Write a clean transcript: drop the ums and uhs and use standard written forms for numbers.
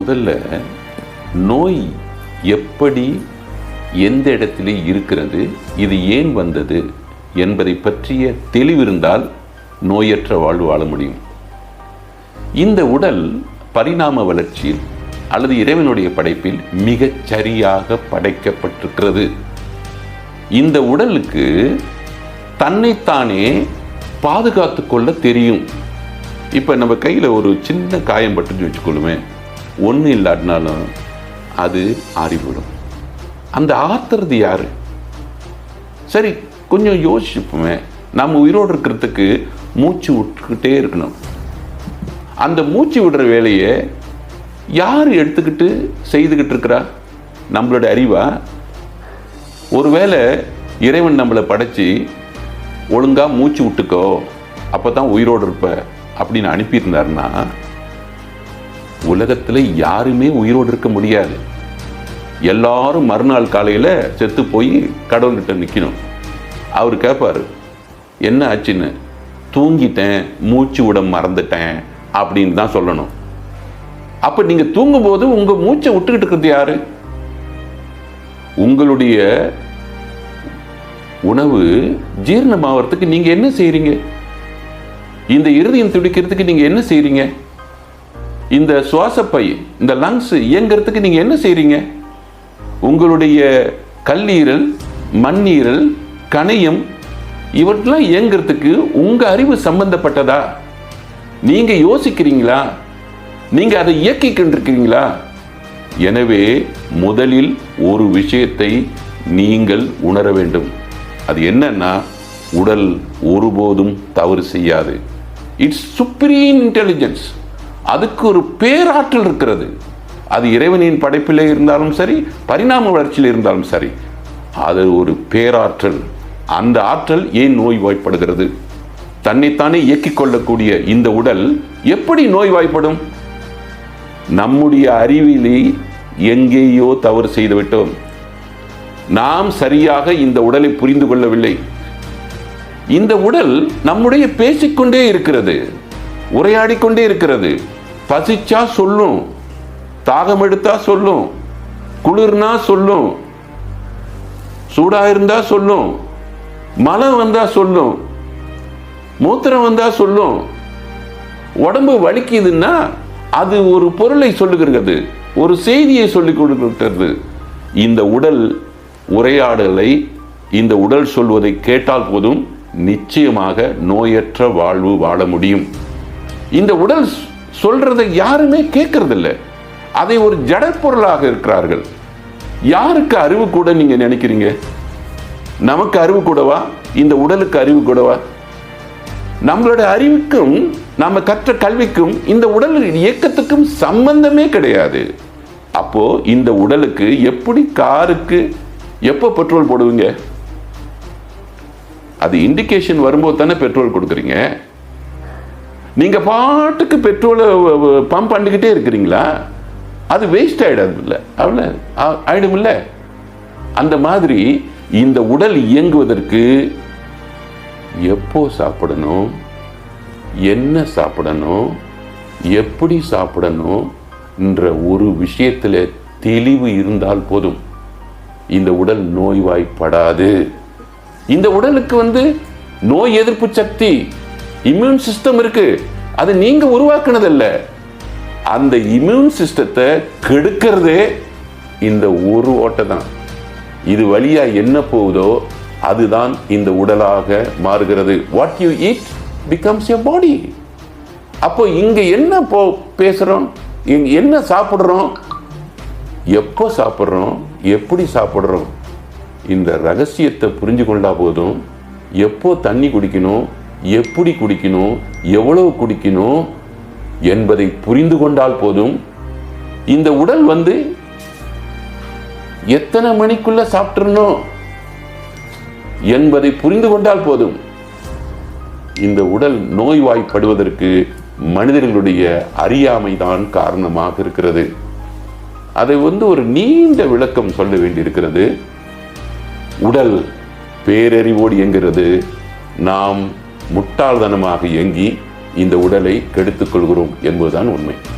முதல்ல நோய் எப்படி எந்த இடத்திலே இருக்கிறது, இது ஏன் வந்தது என்பதை பற்றிய தெளிவிருந்தால் நோயற்ற வாழ்வு வாழ முடியும். இந்த உடல் பரிணாம வளர்ச்சியில் அல்லது இறைவனுடைய படைப்பில் மிகச் சரியாக படைக்கப்பட்டிருக்கிறது. இந்த உடலுக்கு தன்னைத்தானே பாதுகாத்து கொள்ள தெரியும். இப்போ நம்ம கையில் ஒரு சின்ன காயம் பட்டுன்னு வச்சுக்கொள்ளுமே, ஒன்றும் இல்லாட்டினாலும் அது ஆறிவிடும். அந்த ஆத்துறது யாரு? சரி, கொஞ்சம் யோசிச்சுப்போமே. நம்ம உயிரோடு இருக்கிறதுக்கு மூச்சு விட்டுக்கிட்டே இருக்கணும். அந்த மூச்சு விடுற வேலையை யார் எடுத்துக்கிட்டு செய்துக்கிட்டு இருக்கிறா? நம்மளோட அறிவா? ஒருவேளை இறைவன் நம்மளை படைச்சி ஒழுங்கா மூச்சு விட்டுக்கோ, அப்போ தான் உயிரோடு இருப்ப அப்படின்னு அனுப்பியிருந்தாருன்னா உலகத்தில் யாருமே உயிரோடு இருக்க முடியாது. எல்லாரும் மறுநாள் காலையில் செத்து போய் கடவுள்கிட்ட நிற்கணும். அவர் கேட்பார், என்ன ஆச்சுன்னு. தூங்கிட்டேன், மூச்சு விட மறந்துட்டேன் அப்படின்னு தான் சொல்லணும். அப்போ நீங்கள் தூங்கும்போது உங்கள் மூச்சை விட்டுக்கிட்டு இருக்கிறது யாரு? உங்களுடைய உணவு ஜீரணமாகறதுக்கு நீங்கள் என்ன செய்கிறீங்க? இந்த இருதயம் துடிக்கிறதுக்கு நீங்கள் என்ன செய்கிறீங்க? இந்த சுவாசப்பை, இந்த லங்ஸ் இயங்கிறதுக்கு நீங்கள் என்ன செய்கிறீங்க? உங்களுடைய கல்லீரல், மண்ணீரல், கணையம் இவற்றெல்லாம் இயங்கிறதுக்கு உங்கள் அறிவு சம்பந்தப்பட்டதா? நீங்கள் யோசிக்கிறீங்களா? நீங்கள் அதை இயக்கிக்கொண்டிருக்கிறீங்களா? எனவே முதலில் ஒரு விஷயத்தை நீங்கள் உணர வேண்டும். அது என்னன்னா, உடல் ஒருபோதும் தவறு செய்யாது. It's supreme intelligence. அதுக்கு ஒரு பேராற்றல் இருக்கிறது. அது இறைவனின் படைப்பிலே இருந்தாலும் சரி, பரிணாம வளர்ச்சியில் இருந்தாலும் சரி, அது ஒரு பேராற்றல். அந்த ஆற்றல் ஏன் நோய்வாய்ப்படுகிறது? தன்னைத்தானே இயக்கிக் கொள்ளக்கூடிய இந்த உடல் எப்படி நோய்வாய்ப்படும்? நம்முடைய அறிவிலே எங்கேயோ தவறு செய்துவிட்டோம். நாம் சரியாக இந்த உடலை புரிந்து கொள்ளவில்லை. இந்த உடல் நம்முடைய பேசிக்கொண்டே இருக்கிறது, உரையாடிக்கொண்டே இருக்கிறது. பசிச்சா சொல்லும், தாகம் எடுத்தா சொல்லும், குளிர்னா சொல்லும், சூடா இருந்தா சொல்லும், மலம் வந்தா சொல்லும், மூத்திரம் வந்தா சொல்லும். உடம்பு வலிக்குதுன்னா அது ஒரு பொருளை சொல்லுகிறது, ஒரு செய்தியை சொல்லிக் கொடுக்கிறது. இந்த உடல் உரையாடலை, இந்த உடல் சொல்வதை கேட்டால் போதும் நிச்சயமாக நோயற்ற வாழ்வு வாழ முடியும். இந்த உடல் சொல்றதை யாருமே கேட்கறதில்லை. அதை ஒரு ஜடப்பொருளாக இருக்கிறார்கள். யாருக்கு அறிவு கூட நீங்க நினைக்கிறீங்க? நமக்கு அறிவு கூடவா? இந்த உடலுக்கு அறிவு கூடவா? நம்மளோட அறிவுக்கும் நாம கற்ற கல்விக்கும் இந்த உடல் இயக்கத்துக்கும் சம்பந்தமே கிடையாது. அப்போ இந்த உடலுக்கு எப்படி காருக்கு எப்போ பெட்ரோல் போடுவீங்க? அது இண்டிகேஷன் வரும்போது தானே பெட்ரோல் கொடுக்குறீங்க. நீங்க பாட்டுக்கு பெட்ரோலை பம்ப் பண்ணிக்கிட்டே இருக்கிறீங்களா? அது வேஸ்ட் ஆயிடாது இல்லை? அவ்வளோ ஆயிடும் இல்லை? அந்த மாதிரி இந்த உடல் இயங்குவதற்கு எப்போ சாப்பிடணும், என்ன சாப்பிடணும், எப்படி சாப்பிடணும் என்ற ஒரு விஷயத்தில் தெளிவு இருந்தால் போதும். இந்த உடல் நோய்வாய்ப்படாது. இந்த உடலுக்கு நோய் எதிர்ப்பு சக்தி, இம்யூன் சிஸ்டம் இருக்கு. அது நீங்க உருவாக்குனதில்லை. அந்த இம்யூன் சிஸ்டத்தை கெடுக்கிறதே இந்த ஒரு ஓட்டை தான். இது வழியா என்ன போகுதோ அதுதான் இந்த உடலாக மாறுகிறது. What you eat becomes your body. அப்போ இங்க என்ன பேசுறோம், என்ன சாப்பிடுறோம், எப்போ சாப்பிட்றோம், எப்படி சாப்பிட்றோம், இந்த ரகசியத்தை புரிஞ்சு கொண்டா போதும். எப்போ தண்ணி குடிக்கணும், எப்படி குடிக்கணும், எவ்வளவு குடிக்கணும் என்பதை புரிந்து கொண்டால் போதும். இந்த உடல் எத்தனை மணிக்குள்ள சாப்பிட்றணும் என்பதை புரிந்து கொண்டால் போதும். இந்த உடல் நோய்வாய்ப்படுவதற்கு மனிதர்களுடைய அறியாமை தான் காரணமாக இருக்கிறது. அதை ஒரு நீண்ட விளக்கம் சொல்ல வேண்டியிருக்கிறது. உடல் பேரறிவோடு இயங்குகிறது. நாம் முட்டாள்தனமாக இயங்கி இந்த உடலை கெடுத்துக் கொள்கிறோம் என்பதுதான் உண்மை.